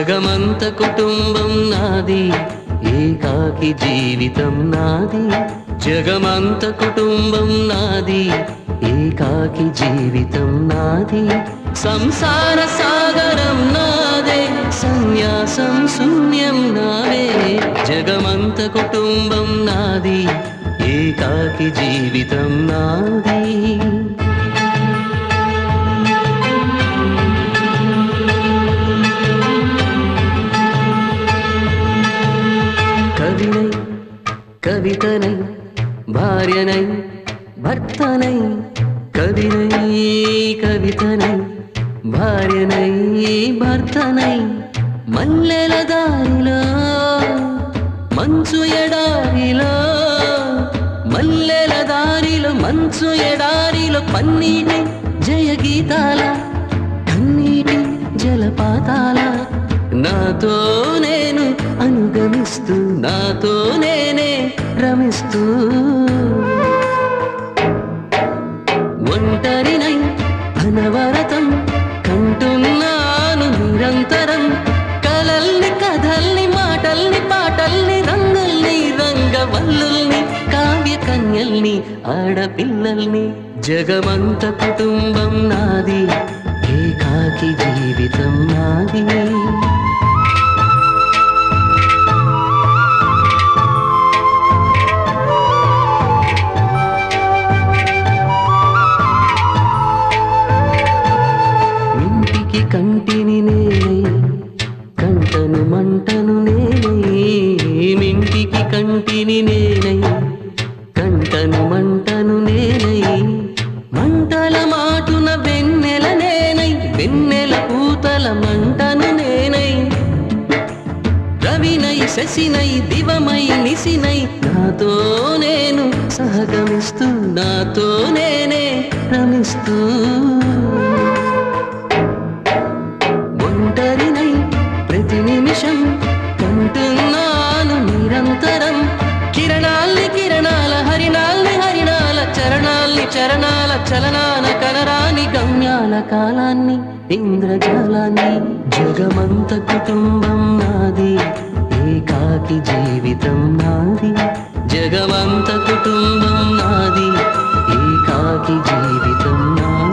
జగమంత కుటుంబం నాది, ఏకాకి జీవితం నాది. జగమంత కుటుంబం నాది, ఏకాకి జీవితం నాది. సంసార సాగరం నాదే, సన్యాసం శూన్యం నావే. జగమంత కుటుంబం నాది, ఏకాకి జీవితం నాది. కవినై కవితనై భార్యనై భర్తనై, కవినై కవితనై భార్యనై భర్తనై. మల్లెల దారిలో మంచు ఎడారిలో, మల్లెల దారిలో మంచు ఎడారిలో, పన్నీటి జయగీతాల కన్నీటి జలపాతాల. నాతో నేను అనుగమిస్తూ, నాతో నేనే రమిస్తూ, ఒంటరినై అనవరతం కంటున్నాను నిరంతరం. కలల్ని కథల్ని మాటల్ని పాటల్ని రంగుల్ని రంగవల్లుల్ని కావ్య కన్యల్ని ఆడపిల్లల్ని. జగమంత కుటుంబం నాది, ఏకాకి జీవితం నాది. కంటిని నేనై కంటను మంటను నేనై, మింటికి కంటిని నేనై కంటను మంటను నేనై. మంటల మాటున వెన్నెల నేనై, వెన్నెల పూతల మంటను నేనై. రవినై శశినై దివమై నిశినై, నాతో నేను సహగమిస్తూ, నాతో నేనే రమిస్తూ. ఒంటరినై ప్రతి నిమిషం కంటున్నాను నిరంతరం. కిరణాల్ని కిరణాల హరిణాల్ని హరిణాల చరణాల్ని చరణాల చలనాన కనరాని గమ్యాల కాలాన్ని ఇంద్రజాలాన్ని. జగమంత కుటుంబం నాది, ఏకాకి జీవితం నాది. జగమంత కుటుంబం నాది, ఏకాకి జీవితం నాది.